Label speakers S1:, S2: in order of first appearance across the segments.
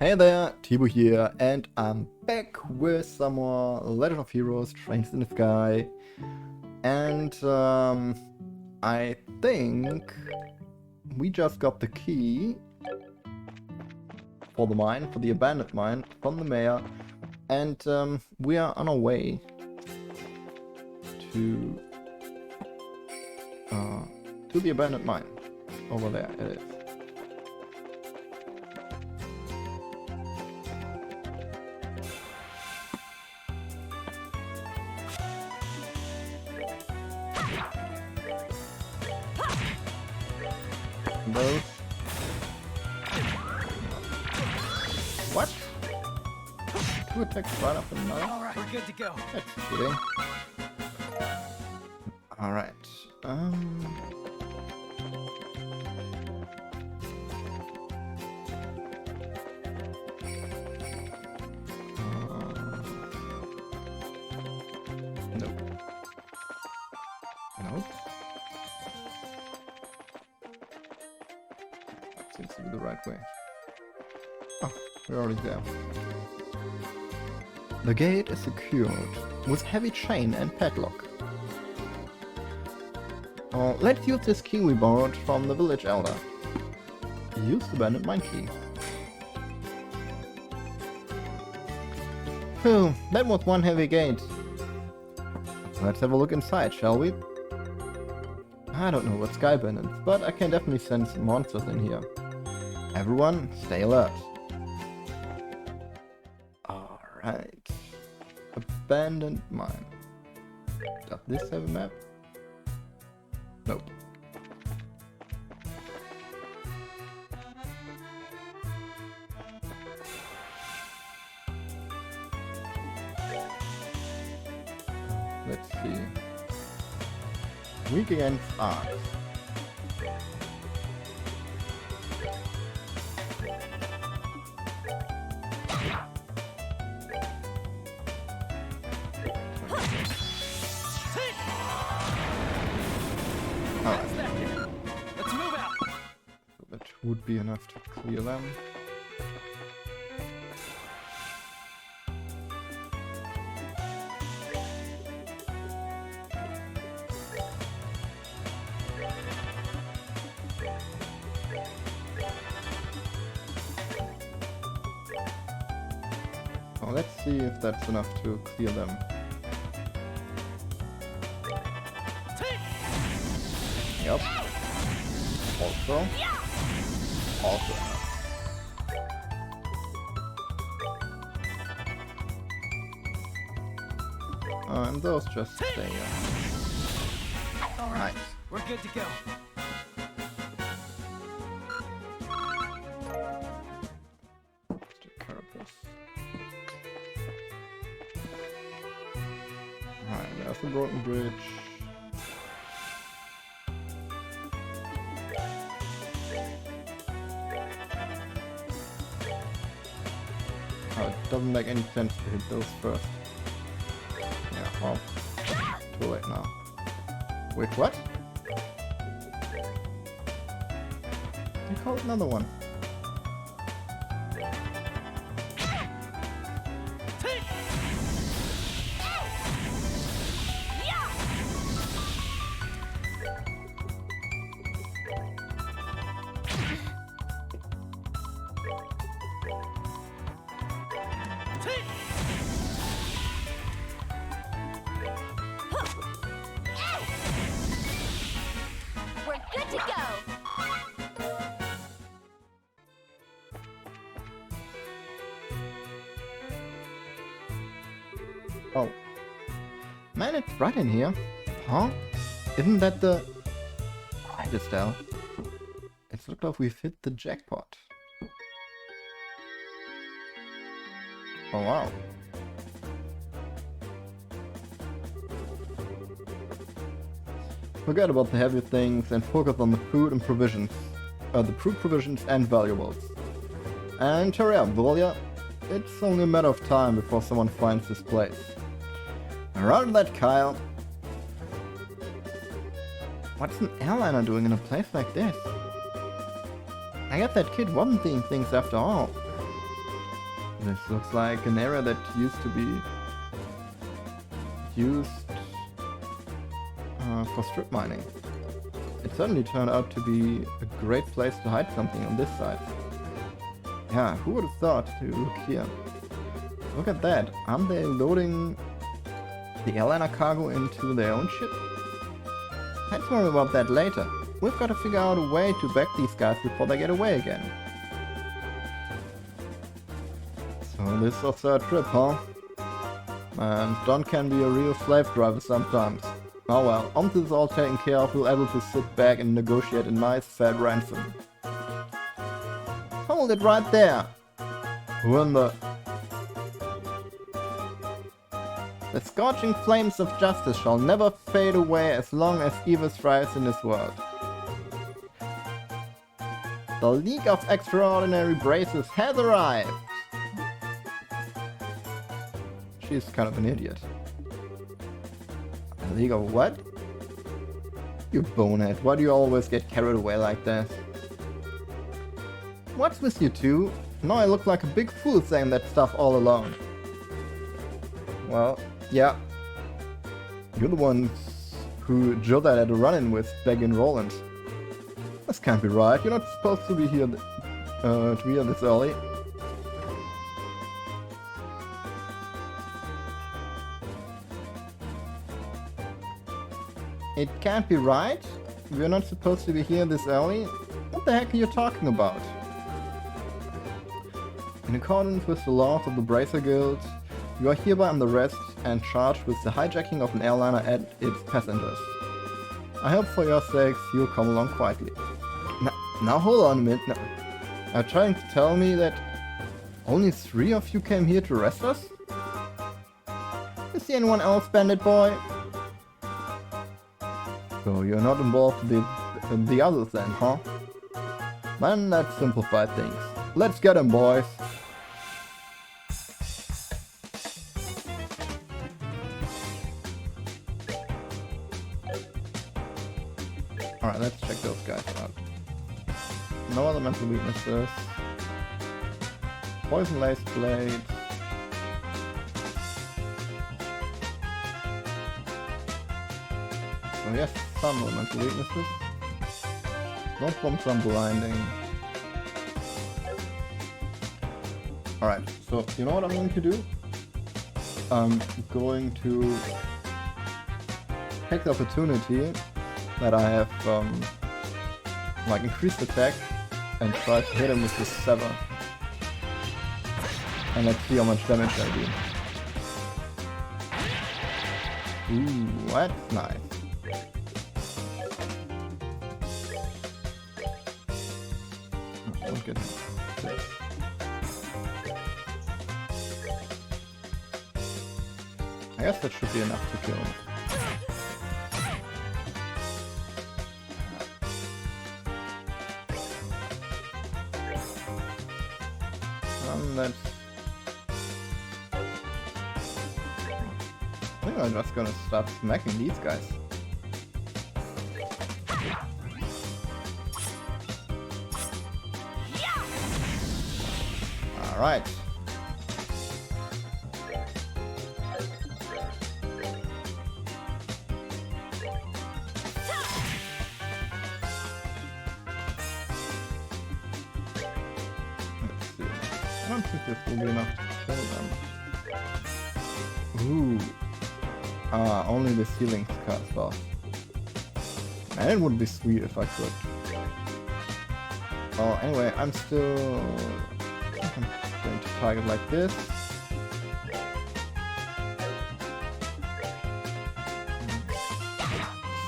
S1: Hey there, Thibaut here, and I'm back with some more Legend of Heroes Trains in the Sky. And I think we just got the key for the mine, for the abandoned mine, from the mayor, and we are on our way to the abandoned mine. Over there it is. Those. What? Two attacks right up in another?
S2: Alright, we're good to go.
S1: That's kidding. Alright. Nope. Nope. Seems to be the right way. Oh, we're already there. The gate is secured with heavy chain and padlock. Let's use this key we borrowed from the village elder. Use the abandoned mine key. Phew, that was one heavy gate. Let's have a look inside, shall we? I don't know what sky abandons, but I can definitely sense monsters in here. Everyone, stay alert. Alright. Abandoned mine. Does this have a map? Nope. Let's see. Weak against arts.
S2: Let's move out.
S1: That would be enough to clear them. Oh, let's see if that's enough to clear them. Yep. Also. And those just stay here.
S2: Alright,
S1: Nice.
S2: we're good to go.
S1: Just a carapace. Alright, there's the broken bridge. Oh, it doesn't make any sense to hit those first. Yeah, well, too late now. Wait, what? You called another one.
S3: We're good to go!
S1: Oh. Man, it's bright in here. Huh? Isn't that the... Quiet, Estelle. It's looked like we've hit the jackpot. Oh wow. Forget about the heavy things and focus on the food and provisions. The food provisions and valuables. And hurry up, will ya? It's only a matter of time before someone finds this place. Around that, Kyle. What's an airliner doing in a place like this? I guess that kid wasn't seeing things after all. This looks like an area that used to be used for strip mining. It certainly turned out to be a great place to hide something on this side. Yeah, who would have thought to look here? Look at that. Aren't they loading the airliner cargo into their own ship? Let's worry about that later. We've got to figure out a way to back these guys before they get away again. So this is our third trip, huh? And Don can be a real slave driver sometimes. Oh well, once this is all taken care of, we'll be able to sit back and negotiate a nice fat ransom. Hold it right there! Who in the... The scorching flames of justice shall never fade away as long as evil thrives in this world. The League of Extraordinary Braces has arrived! She's kind of an idiot. A League of what? You bonehead, why do you always get carried away like that? What's with you two? Now I look like a big fool saying that stuff all alone. Well, yeah. You're the ones who Joe that had a run-in with back in Roland. This can't be right, you're not supposed to be here this early. It can't be right? We're not supposed to be here this early? What the heck are you talking about? In accordance with the laws of the Bracer Guild, you are hereby under arrest and charged with the hijacking of an airliner and its passengers. I hope for your sakes you'll come along quietly. Now hold on a minute. Now, are you trying to tell me that only 3 of you came here to arrest us? You see anyone else, bandit boy? So you're not involved with the others then, huh? Then that simplifies things. Let's get 'em, boys! Alright, let's check those guys out. No other mental weaknesses. Poison lace blade. So yes, some mental weaknesses. No problems on blinding. Alright, so you know what I'm going to do? I'm going to take the opportunity that I have like increased attack and try to hit him with this sever. And let's see how much damage I do. Ooh, that's nice. Don't get this. I guess that should be enough to kill him. That's... I think I'm just gonna start smacking these guys. Alright. I don't think this will be enough to kill them. Ooh. Ah, only the ceiling's cast off. And it would be sweet if I could. Oh, anyway, I'm going to target like this.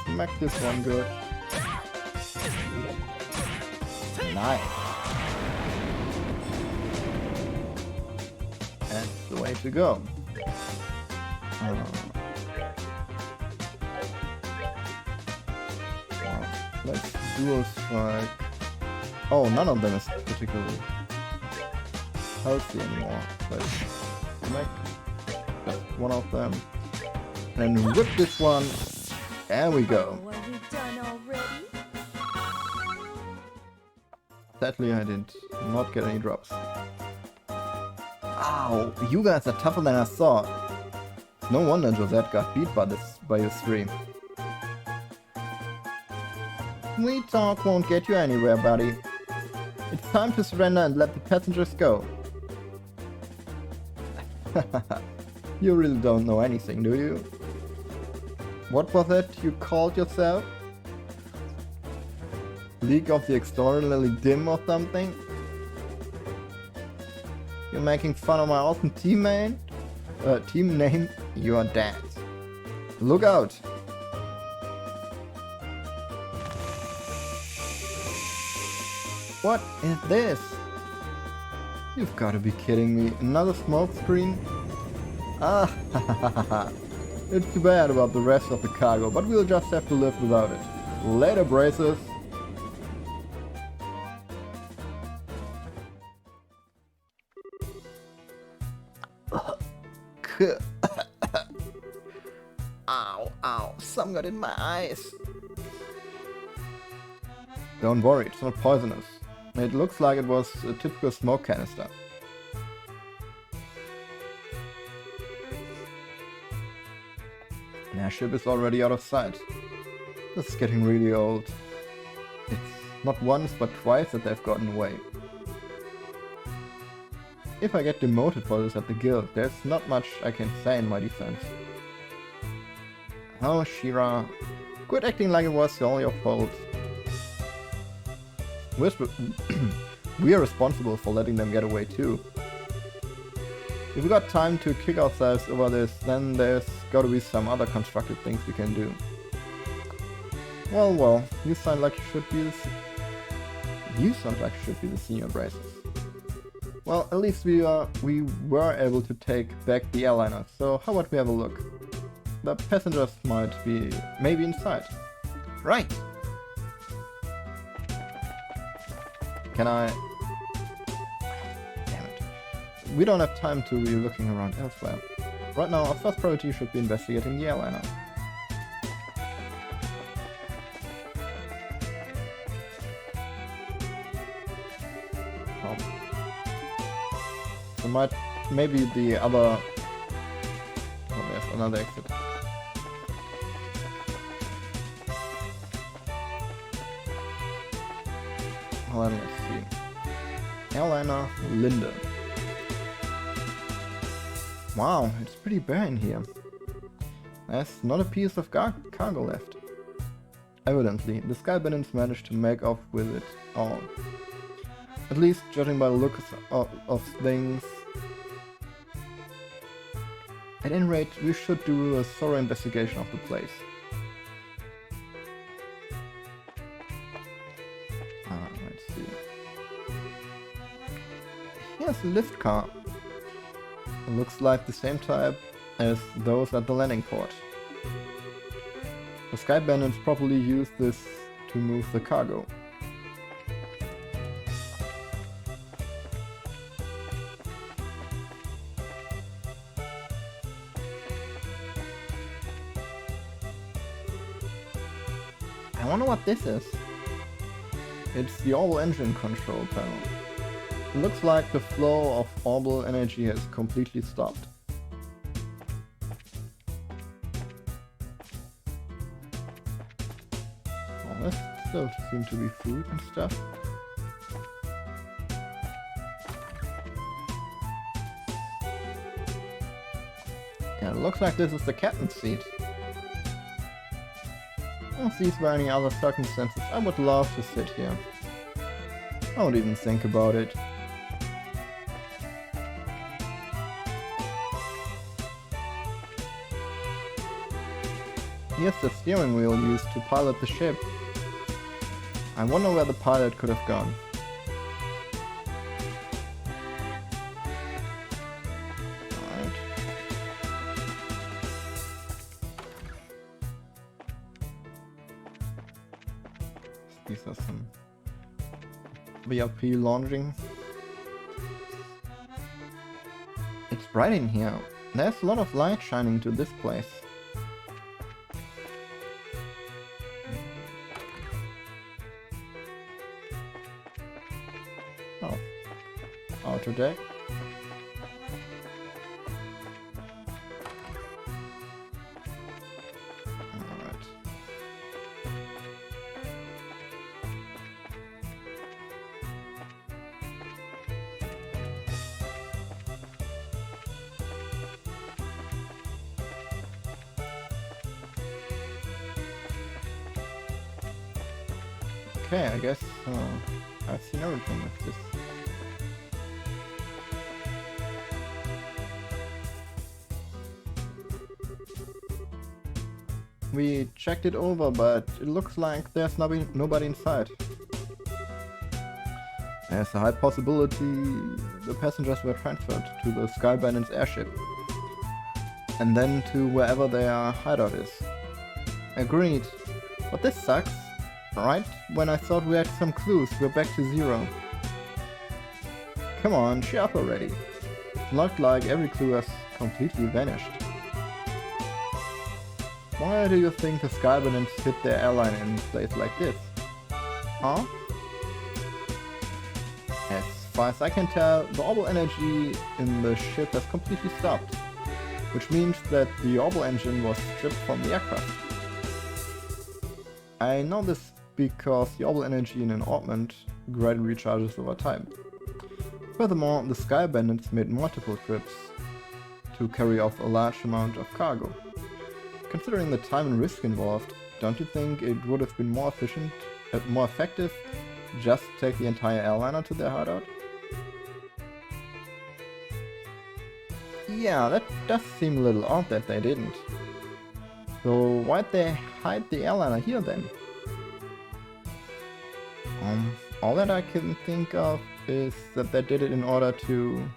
S1: Smack this one good. Nice. That's the way to go. Let's dual strike. Oh, none of them is particularly healthy anymore. Let's smack just one of them. And rip this one. There we go.
S3: Are we done already?
S1: Sadly, I did not get any drops. Ow, you guys are tougher than I thought. No wonder Josette got beat by you three. Sweet talk won't get you anywhere, buddy. It's time to surrender and let the passengers go. You really don't know anything, do you? What was it you called yourself? League of the Extraordinarily Dim or something? You're making fun of my awesome team name? You are dead. Look out! What is this? You've got to be kidding me. Another smoke screen? Ah, it's too bad about the rest of the cargo, but we'll just have to live without it. Later, braces! Ow, ow, some got in my eyes. Don't worry, it's not poisonous. It looks like it was a typical smoke canister. Their ship is already out of sight. This is getting really old. It's not once but twice that they've gotten away. If I get demoted for this at the guild, there's not much I can say in my defense. Oh, Shira, quit acting like it was all your fault. We are responsible for letting them get away too. If we got time to kick ourselves over this, then there's gotta be some other constructive things we can do. Well, you sound like you should be the senior braces. Well, at least we were able to take back the airliner, so how about we have a look? The passengers might be maybe inside. Right! Can I... Damn it. We don't have time to be looking around elsewhere. Right now, our first priority should be investigating the airliner. So maybe the other... Oh, there's another exit. Well, let's see. Airliner Linde. Wow, it's pretty bare in here. There's not a piece of cargo left. Evidently, the Sky Bandits managed to make off with it all. At least, judging by the looks of things. At any rate, we should do a thorough investigation of the place. Let's see. Here's a lift car. It looks like the same type as those at the landing port. The Sky Bandits probably used this to move the cargo. I wonder what this is. It's the orbital engine control panel. It looks like the flow of orbital energy has completely stopped. Oh, there still seem to be food and stuff. Yeah, it looks like this is the captain's seat. If these were any other circumstances, I would love to sit here. I won't even think about it. Here's the steering wheel used to pilot the ship. I wonder where the pilot could have gone. Alright. These are some VIP lounging. It's bright in here. There's a lot of light shining to this place. Oh. Auto deck. Okay, I guess I've seen everything with this. We checked it over, but it looks like there's nobody inside. There's a high possibility the passengers were transferred to the Sky Bandit's airship. And then to wherever their hideout is. Agreed. But this sucks. Right when I thought we had some clues, we're back to zero. Come on, cheer up already. It's not like every clue has completely vanished. Why do you think the Sky Bandits hid their airline in a place like this? Huh? As far as I can tell, the orbital energy in the ship has completely stopped. Which means that the orbital engine was stripped from the aircraft. I know this because the orbital energy in an orbment gradually recharges over time. Furthermore, the Sky Bandits made multiple trips to carry off a large amount of cargo. Considering the time and risk involved, don't you think it would have been more effective just to take the entire airliner to their hideout? Yeah, that does seem a little odd that they didn't. So why'd they hide the airliner here then? All that I can think of is that they did it in order to...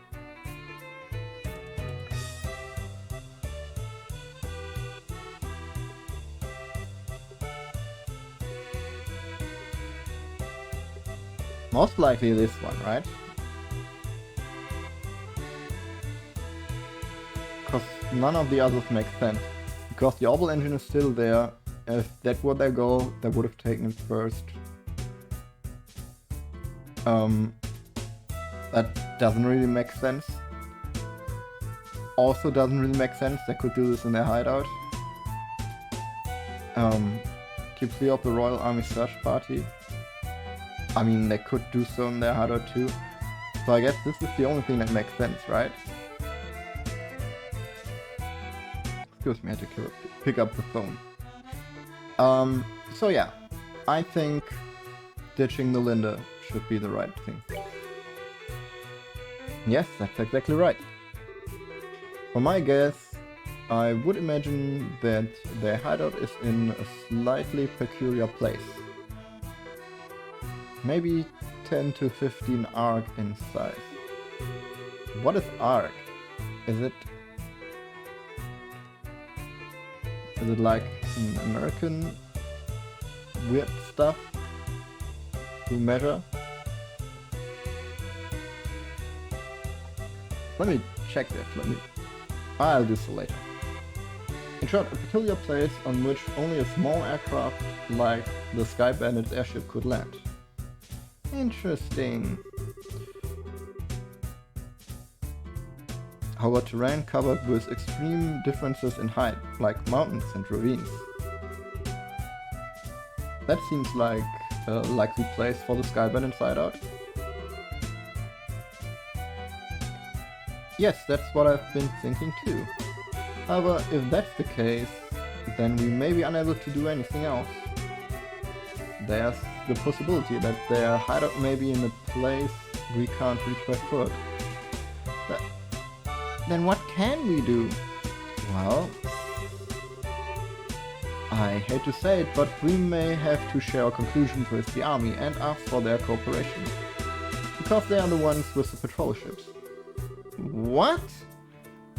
S1: Most likely this one, right? Because none of the others make sense. Because the orbital engine is still there. If that were their goal, they would have taken it first. That doesn't really make sense. Also doesn't really make sense, they could do this in their hideout. Keep clear of the Royal Army search party. I mean, they could do so in their hideout too. So I guess this is the only thing that makes sense, right? Excuse me, I had to pick up the phone. So yeah, I think ditching the Linda should be the right thing. Yes, that's exactly right. For my guess, I would imagine that their hideout is in a slightly peculiar place. Maybe 10 to 15 arc in size. What is arc? Is it like an American weird stuff to measure? Let me check this, I'll do so later. In short, a peculiar place on which only a small aircraft like the Sky Bandit's airship could land. Interesting. However, terrain covered with extreme differences in height, like mountains and ravines. That seems like a likely place for the Sky Bandit's hideout. Yes, that's what I've been thinking too. However, if that's the case, then we may be unable to do anything else. There's the possibility that their hideout may be in a place we can't reach by foot. Then what can we do? Well, I hate to say it, but we may have to share our conclusions with the army and ask for their cooperation. Because they are the ones with the patrol ships. What?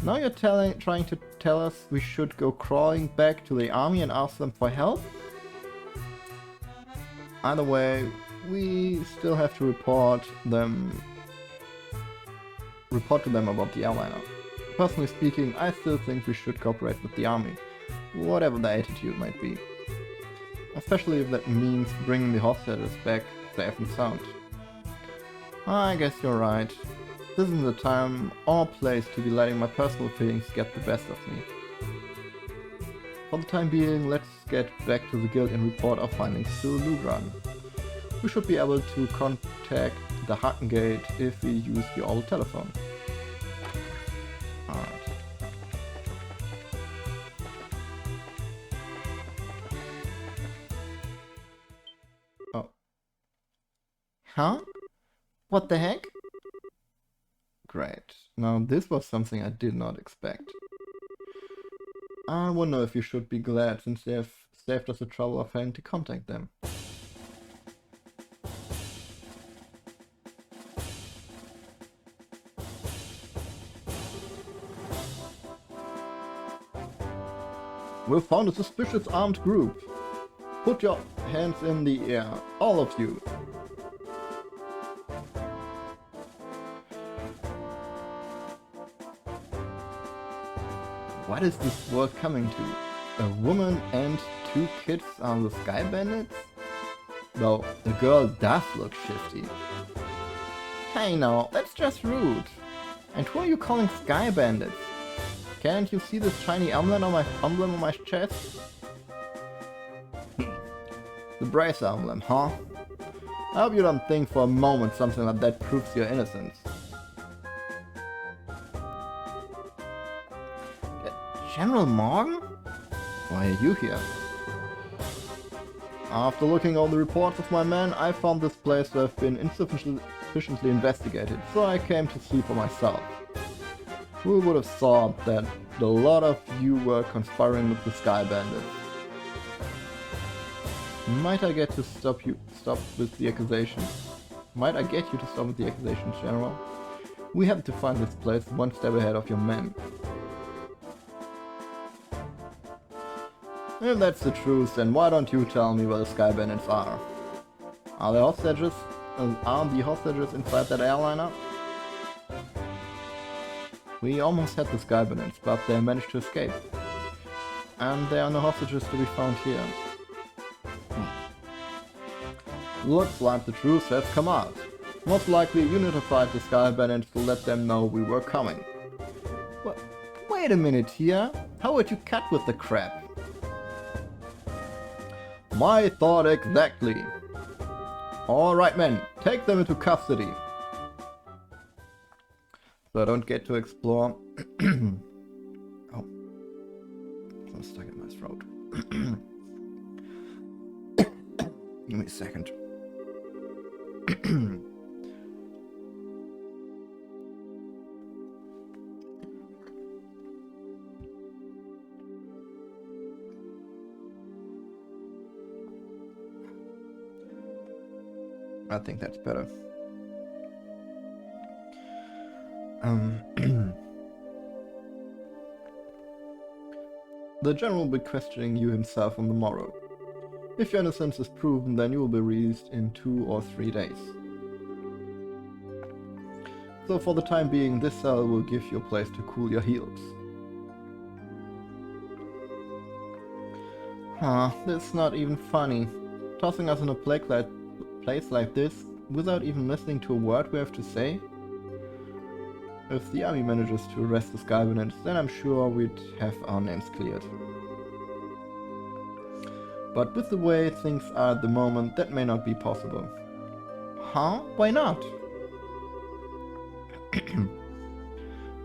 S1: Now you're trying to tell us we should go crawling back to the army and ask them for help? Either way, we still have to report to them about the airliner. Personally speaking, I still think we should cooperate with the army, whatever the attitude might be. Especially if that means bringing the hostages back safe and sound. I guess you're right. This isn't the time or place to be letting my personal feelings get the best of me. For the time being, let's get back to the guild and report our findings to Lugran. We should be able to contact the Hacken Gate if we use the old telephone. Alright. Oh, What the heck? Great. Now this was something I did not expect. I wonder if you should be glad since they have saved us the trouble of having to contact them. We found a suspicious armed group. Put your hands in the air, all of you. What is this world coming to? A woman and 2 kids are the Sky Bandits? Though the girl does look shifty. Hey now, that's just rude. And who are you calling Sky Bandits? Can't you see this shiny emblem on my chest? The brace emblem, huh? I hope you don't think for a moment something like that proves your innocence. General Morgan? Why are you here? After looking over the reports of my men, I found this place to have been insufficiently investigated, so I came to see for myself. Who would have thought that a lot of you were conspiring with the Sky Bandits? Might I get to stop with the accusations? Might I get you to stop with the accusations, General? We have to find this place one step ahead of your men. If that's the truth, then why don't you tell me where the Sky Bandits are? Are the hostages inside that airliner? We almost had the Sky Bandits, but they managed to escape. And there are no hostages to be found here. Looks like the truth has come out. Most likely you notified the Sky Bandits to let them know we were coming. Well, wait a minute here. How would you cut with the crap? My thought exactly. Alright men, take them into custody. So I don't get to explore. Oh. I'm stuck in my throat. Give me a second. I think that's better. The general will be questioning you himself on the morrow. If your innocence is proven, then you will be released in 2 or 3 days. So for the time being, this cell will give you a place to cool your heels. This is not even funny. Tossing us in a place like this, without even listening to a word we have to say? If the army manages to arrest the Sky Bandits, then I'm sure we'd have our names cleared. But with the way things are at the moment, that may not be possible. Huh? Why not? You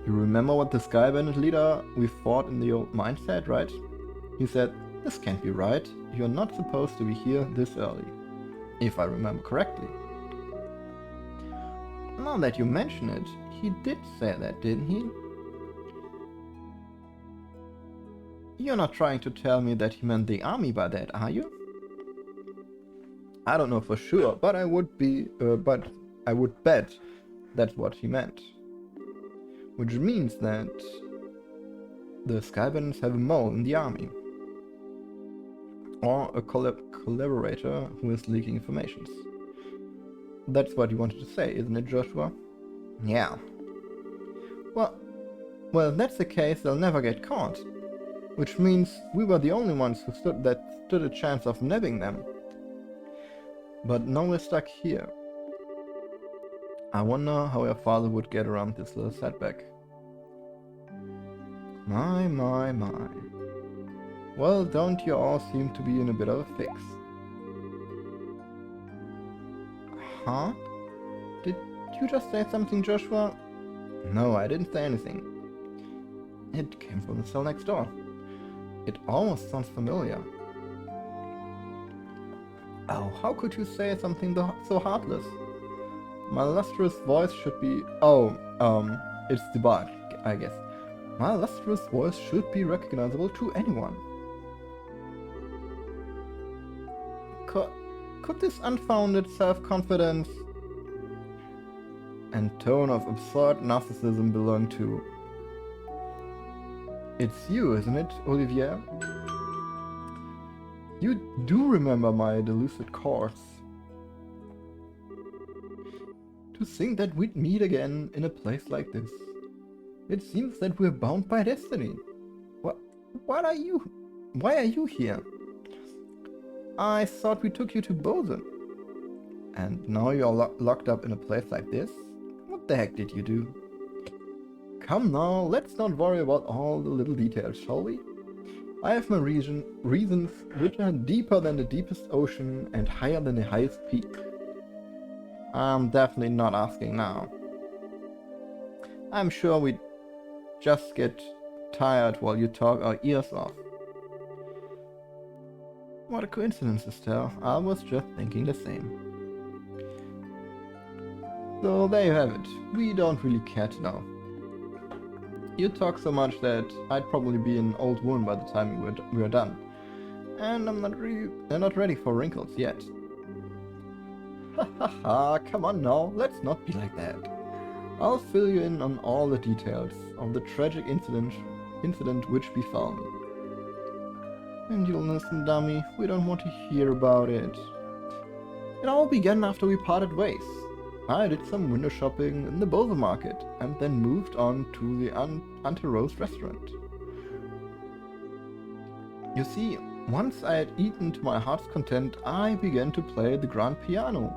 S1: remember what the Sky Bandit leader we fought in the old mine said, right? He said, "This can't be right. You're not supposed to be here this early." If I remember correctly. Now that you mention it, he did say that, didn't he? You're not trying to tell me that he meant the army by that, are you? I don't know for sure, but I would bet that's what he meant. Which means that the Sky Bandits have a mole in the army. Or a collaborator who is leaking information. That's what you wanted to say, isn't it, Joshua? Yeah. Well, if that's the case, they'll never get caught. Which means we were the only ones who stood a chance of nabbing them. But now we're stuck here. I wonder how your father would get around this little setback. My. Well, don't you all seem to be in a bit of a fix? Huh? Did you just say something, Joshua? No, I didn't say anything. It came from the cell next door. It almost sounds familiar. Oh, how could you say something so heartless? My lustrous voice should be... Oh, it's the bar, I guess. My lustrous voice should be recognizable to anyone. Could this unfounded self-confidence and tone of absurd narcissism belong to... It's you, isn't it, Olivier? You do remember my delusive course. To think that we'd meet again in a place like this. It seems that we're bound by destiny. Why are you here? I thought we took you to Bozen. And now you're locked up in a place like this? What the heck did you do? Come now, let's not worry about all the little details, shall we? I have my reasons which are deeper than the deepest ocean and higher than the highest peak. I'm definitely not asking now. I'm sure we'd just get tired while you talk our ears off. What a coincidence, Estelle. I was just thinking the same. So there you have it. We don't really care to know. You talk so much that I'd probably be an old woman by the time we're done. And I'm not ready for wrinkles yet. Ha ha ha, come on now, let's not be like that. I'll fill you in on all the details of the tragic incident which befell me. And you'll listen, dummy, we don't want to hear about it. It all began after we parted ways. I did some window shopping in the Boulder Market and then moved on to the Ante Rose restaurant. You see, once I had eaten to my heart's content, I began to play the grand piano,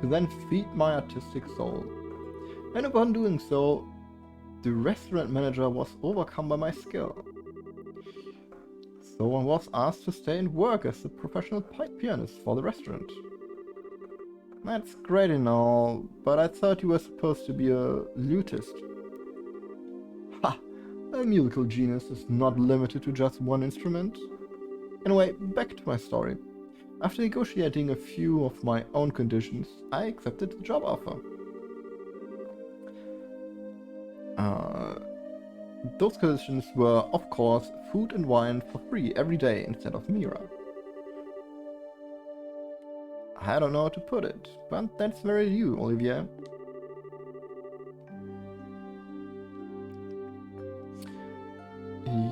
S1: to then feed my artistic soul. And upon doing so, the restaurant manager was overcome by my skill. So I was asked to stay and work as a professional pianist for the restaurant. That's great and all, but I thought you were supposed to be a lutist. Ha! A musical genius is not limited to just one instrument. Anyway, back to my story. After negotiating a few of my own conditions, I accepted the job offer. Those conditions were, of course, food and wine for free every day instead of Mira. I don't know how to put it, but that's very you, Olivier.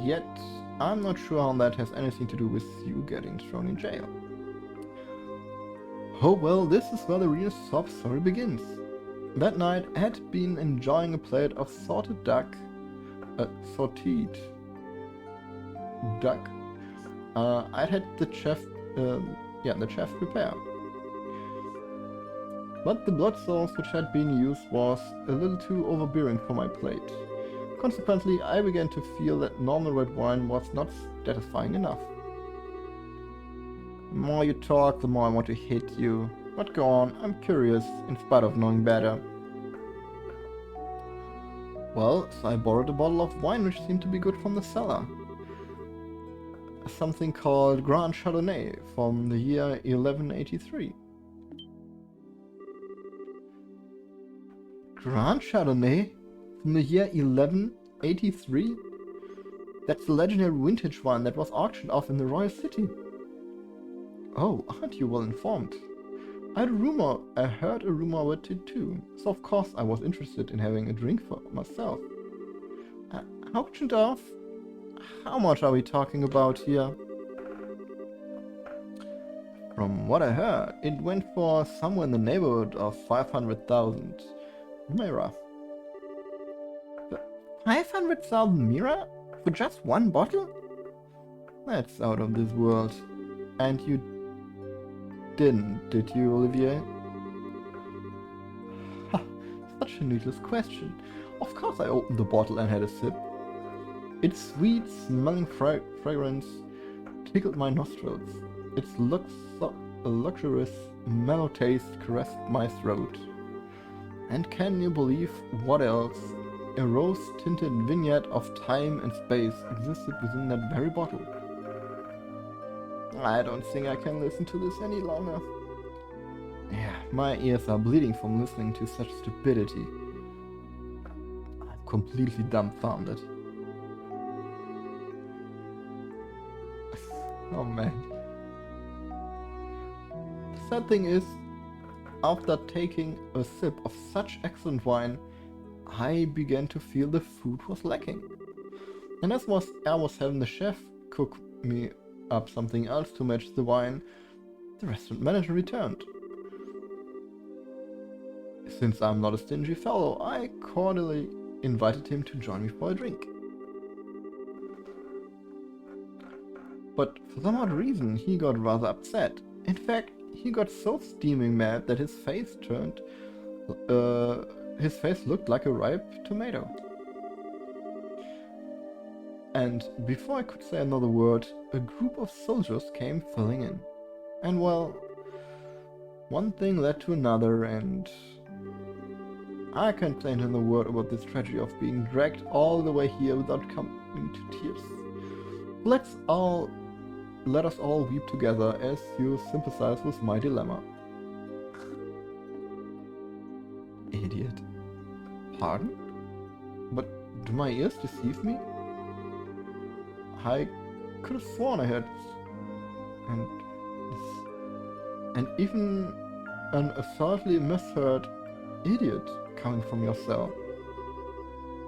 S1: Yet, I'm not sure how that has anything to do with you getting thrown in jail. Oh well, this is where the real sob story begins. That night, I had been enjoying a plate of sauteed duck. I had the chef prepare. But the blood sauce which had been used was a little too overbearing for my plate. Consequently, I began to feel that normal red wine was not satisfying enough. The more you talk, the more I want to hit you. But go on, I'm curious, in spite of knowing better. Well, so I borrowed a bottle of wine which seemed to be good from the cellar. Something called Grand Chardonnay from the year 1183. Grand Chardonnay from the year 1183? That's the legendary vintage wine that was auctioned off in the Royal City. Oh, aren't you well informed? I heard a rumor about it too, so of course I was interested in having a drink for myself. Auctioned off? How much are we talking about here? From what I heard, it went for somewhere in the neighborhood of 500,000 Mira. 500,000 Mira? For just one bottle? That's out of this world. And you didn't, did you, Olivier? Ha, such a needless question. Of course I opened the bottle and had a sip. Its sweet, smelling fragrance tickled my nostrils. Its luxurious, mellow taste caressed my throat. And can you believe what else? A rose-tinted vignette of time and space existed within that very bottle. I don't think I can listen to this any longer. Yeah, My ears are bleeding from listening to such stupidity. I'm completely dumbfounded. Oh man. The sad thing is, after taking a sip of such excellent wine, I began to feel the food was lacking. And as I was having the chef cook me up something else to match the wine, the restaurant manager returned. Since I'm not a stingy fellow, I cordially invited him to join me for a drink. But for some odd reason, he got rather upset. In fact, he got so steaming mad that his face looked like a ripe tomato. And before I could say another word, a group of soldiers came filling in. And well, one thing led to another, and I can't say another word about this tragedy of being dragged all the way here without coming to tears. Let us all weep together as you sympathize with my dilemma. Idiot. Pardon? But do my ears deceive me? I could have sworn I heard and even an assaultly misheard idiot coming from your cell.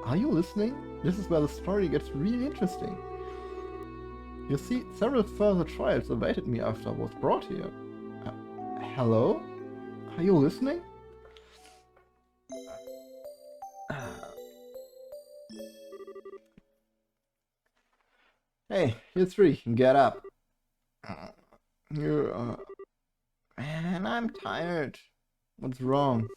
S1: Are you listening? This is where the story gets really interesting. You see, several further trials awaited me after I was brought here. Hello? Are you listening? Hey, you three, get up. Man, I'm tired. What's wrong?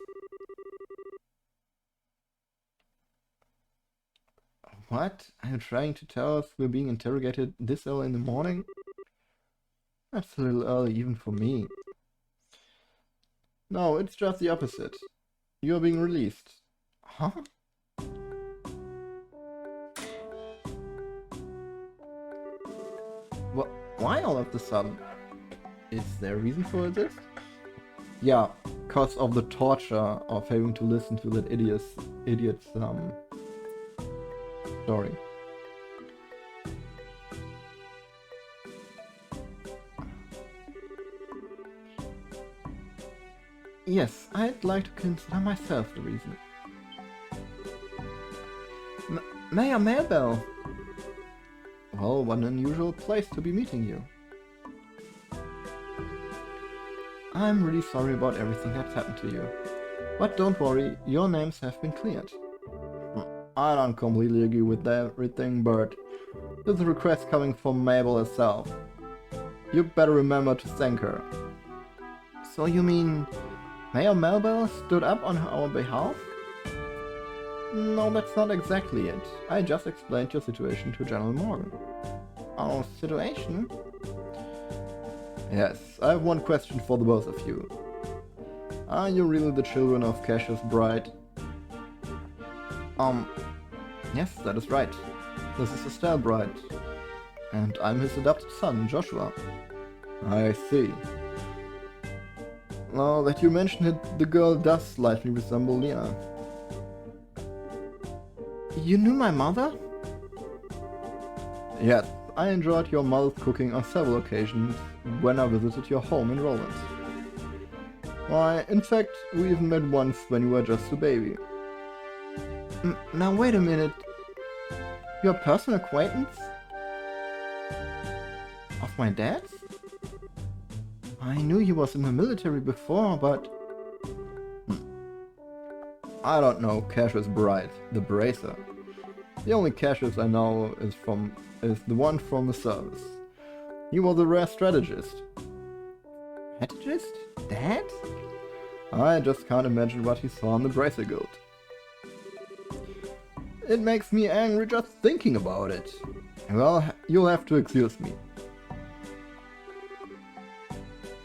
S1: What? Are you trying to tell us we're being interrogated this early in the morning? That's a little early even for me. No, it's just the opposite. You're being released. Huh? Why all of a sudden? Is there a reason for this? Yeah, because of the torture of having to listen to that idiot's story. Yes, I'd like to consider myself the reason. Mayor Mailbell! Well, what an unusual place to be meeting you. I'm really sorry about everything that's happened to you. But don't worry, your names have been cleared. I don't completely agree with everything, but there's a request coming from Mabel herself. You better remember to thank her. So you mean Mayor Melbell stood up on our behalf? No, that's not exactly it. I just explained your situation to General Morgan. Our situation? Yes, I have one question for the both of you. Are you really the children of Cassius Bright? Yes, that is right. This is Estelle Bright. And I'm his adopted son, Joshua. I see. Now that you mention it, the girl does slightly resemble Lena. You knew my mother? Yes, I enjoyed your mother's cooking on several occasions when I visited your home in Roland. Why, in fact, we even met once when you were just a baby. Now wait a minute. You're a personal acquaintance? Of my dad's? I knew he was in the military before, but... I don't know Cassius Bright, the bracer. The only Cassius I know is the one from the service. He was a rare strategist. Strategist? Dad? I just can't imagine what he saw in the Bracer Guild. It makes me angry just thinking about it. Well, you'll have to excuse me.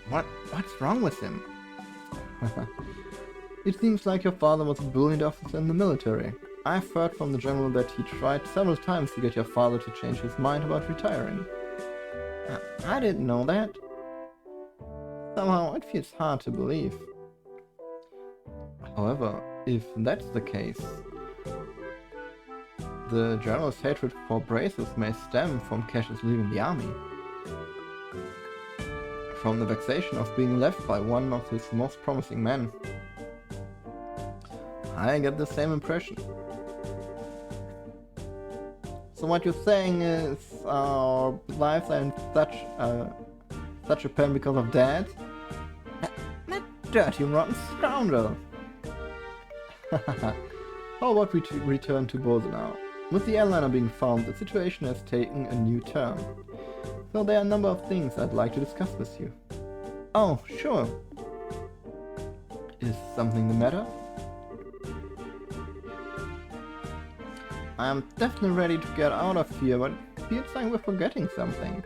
S1: What's wrong with him? It seems like your father was a brilliant officer in the military. I've heard from the general that he tried several times to get your father to change his mind about retiring. I didn't know that. Somehow it feels hard to believe. However, if that's the case, the general's hatred for braces may stem from Cash's leaving the army. From the vexation of being left by one of his most promising men. I get the same impression. So what you're saying is our lives are in such a pain because of Dad? That dirty rotten scoundrel! How about we return to Bose now? With the airliner being found, the situation has taken a new turn. So there are a number of things I'd like to discuss with you. Oh, sure. Is something the matter? I'm definitely ready to get out of here, but it feels like we're forgetting something.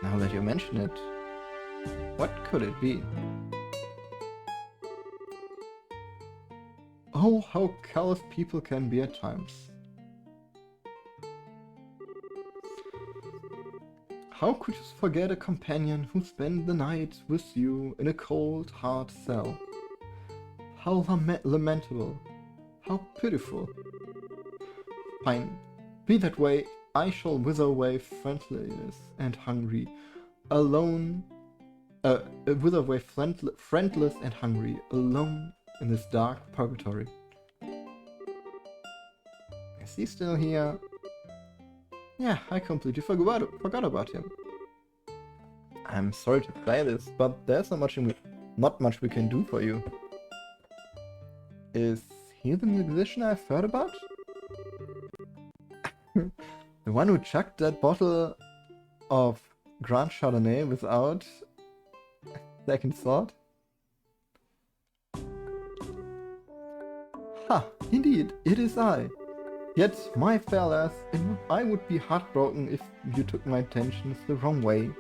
S1: Now that you mention it, what could it be? Oh, how callous people can be at times. How could you forget a companion who spent the night with you in a cold, hard cell? How lamentable. How pitiful. Fine. Be that way, I shall wither away friendless and hungry, alone. Wither away friendless and hungry, alone in this dark purgatory. Is he still here? Yeah, I completely forgot about him. I'm sorry to play this, but there's not much we can do for you. Is he the musician I've heard about? The one who chucked that bottle of Grand Chardonnay without second thought? Ha! Indeed, it is I. Yet, my fair lass, I would be heartbroken if you took my intentions the wrong way.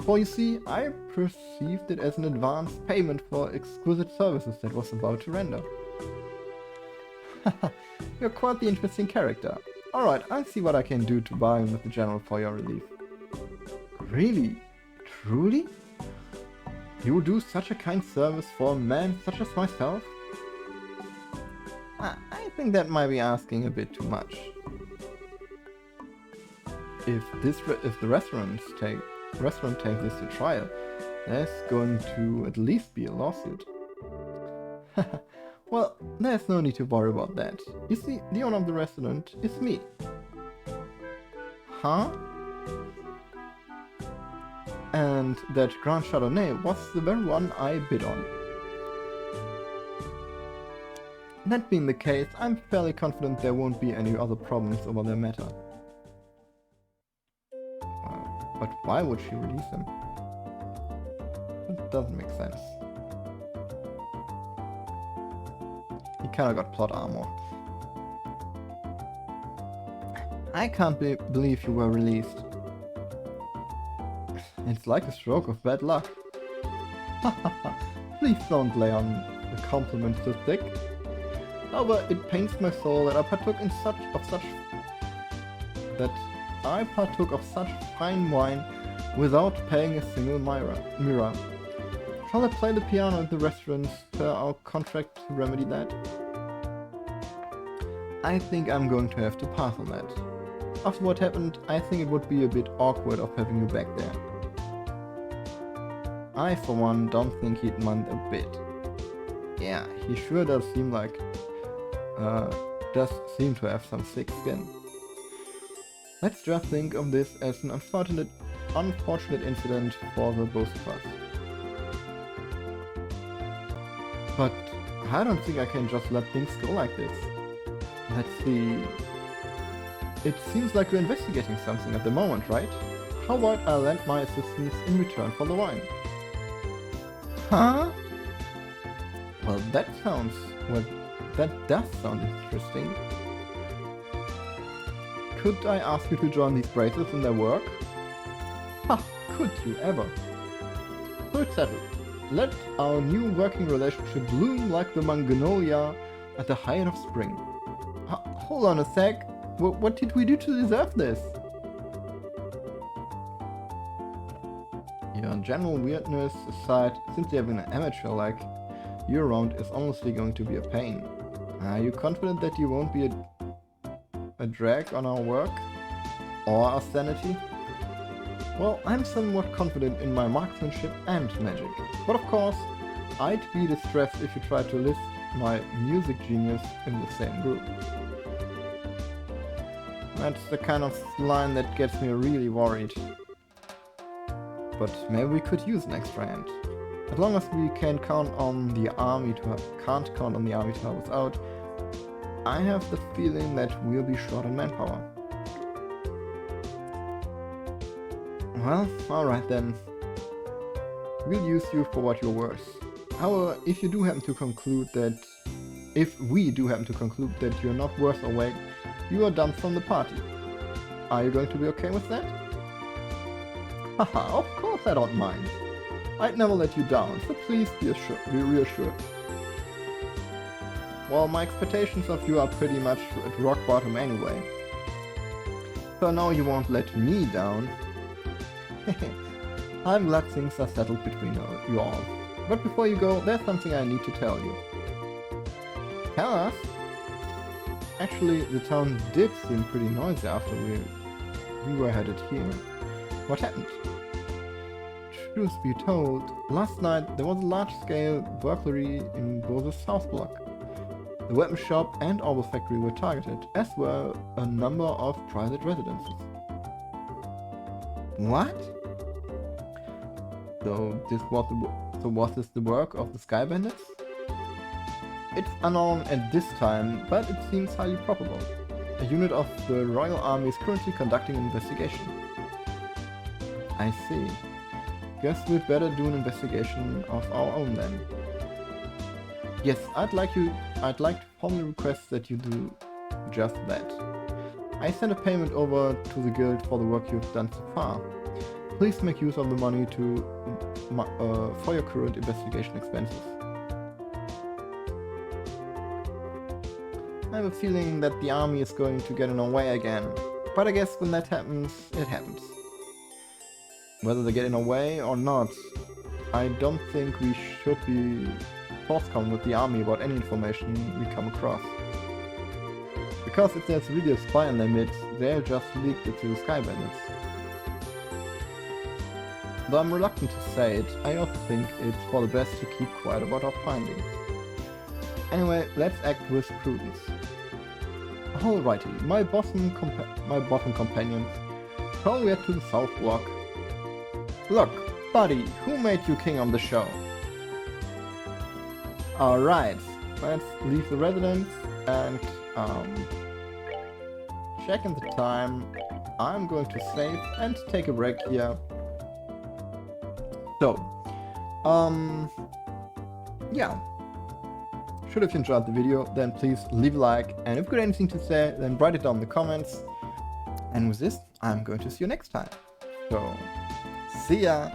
S1: For you see, I perceived it as an advance payment for exquisite services that was about to render. Haha, you're quite the interesting character. Alright, I'll see what I can do to bargain with the general for your relief. Really? Truly? You would do such a kind service for a man such as myself? I think that might be asking a bit too much. If the restaurant takes this to trial, there's going to at least be a lawsuit. Well, there's no need to worry about that. You see, the owner of the restaurant is me. Huh? And that Grand Chardonnay was the very one I bid on. That being the case, I'm fairly confident there won't be any other problems over the matter. But why would she release him? It doesn't make sense. He kinda got plot armor. I can't believe you were released. It's like a stroke of bad luck. Please don't lay on the compliment so thick. However, it pains my soul that I partook of such fine wine without paying a single mirror. Shall I play the piano at the restaurant per our contract to remedy that? I think I'm going to have to pass on that. After what happened, I think it would be a bit awkward of having you back there. I, for one, don't think he'd mind a bit. Yeah, he sure does seem to have some thick skin. Let's just think of this as an unfortunate incident for the both of us. But I don't think I can just let things go like this. Let's see. It seems like you're investigating something at the moment, right? How about I lend my assistance in return for the wine? Huh? Well, that does sound interesting. Could I ask you to join these braces in their work? Ha! Could you ever? So it's settled. Let our new working relationship bloom like the magnolia at the height of spring. Hold on a sec. What did we do to deserve this? Your general weirdness aside, since you have been an amateur like year-round is honestly going to be a pain. Are you confident that you won't be a drag on our work? Or our sanity? Well, I'm somewhat confident in my marksmanship and magic. But of course, I'd be distressed if you tried to list my music genius in the same group. That's the kind of line that gets me really worried. But maybe we could use an extra hand. As long as we can't count on the army to help us out, I have the feeling that we'll be short on manpower. Well, alright then. We'll use you for what you're worth. However, if we do happen to conclude that you're not worth our weight, you are dumped from the party. Are you going to be okay with that? Haha, of course I don't mind. I'd never let you down, so please be reassured. Well, my expectations of you are pretty much at rock bottom anyway. So now you won't let me down. I'm glad things are settled between you all. But before you go, there's something I need to tell you. Tell us? Actually, the town did seem pretty noisy after we were headed here. What happened? Truth be told, last night there was a large-scale burglary in Bose's south block. The weapon shop and Orbital factory were targeted, as were a number of private residences. What? So was this the work of the Sky Bandits? It's unknown at this time, but it seems highly probable. A unit of the Royal Army is currently conducting an investigation. I see. Guess we'd better do an investigation of our own then. Yes, I'd like to formally request that you do just that. I sent a payment over to the guild for the work you've done so far. Please make use of the money for your current investigation expenses. I have a feeling that the army is going to get in our way again, but I guess when that happens, it happens. Whether they get in our way or not, I don't think we should be forthcoming with the army about any information we come across. Because if there's really a spy in their midst, they'll just leak it to the Sky Bandits. Though I'm reluctant to say it, I also think it's for the best to keep quiet about our findings. Anyway, let's act with prudence. Alrighty, my bottom companions, shall we head to the south block? Look, buddy, who made you king on the show? Alright, let's leave the residence and check in the time. I'm going to save and take a break here. So, yeah. If you enjoyed the video, then please leave a like, and if you've got anything to say, then write it down in the comments. And with this, I'm going to see you next time. So, see ya!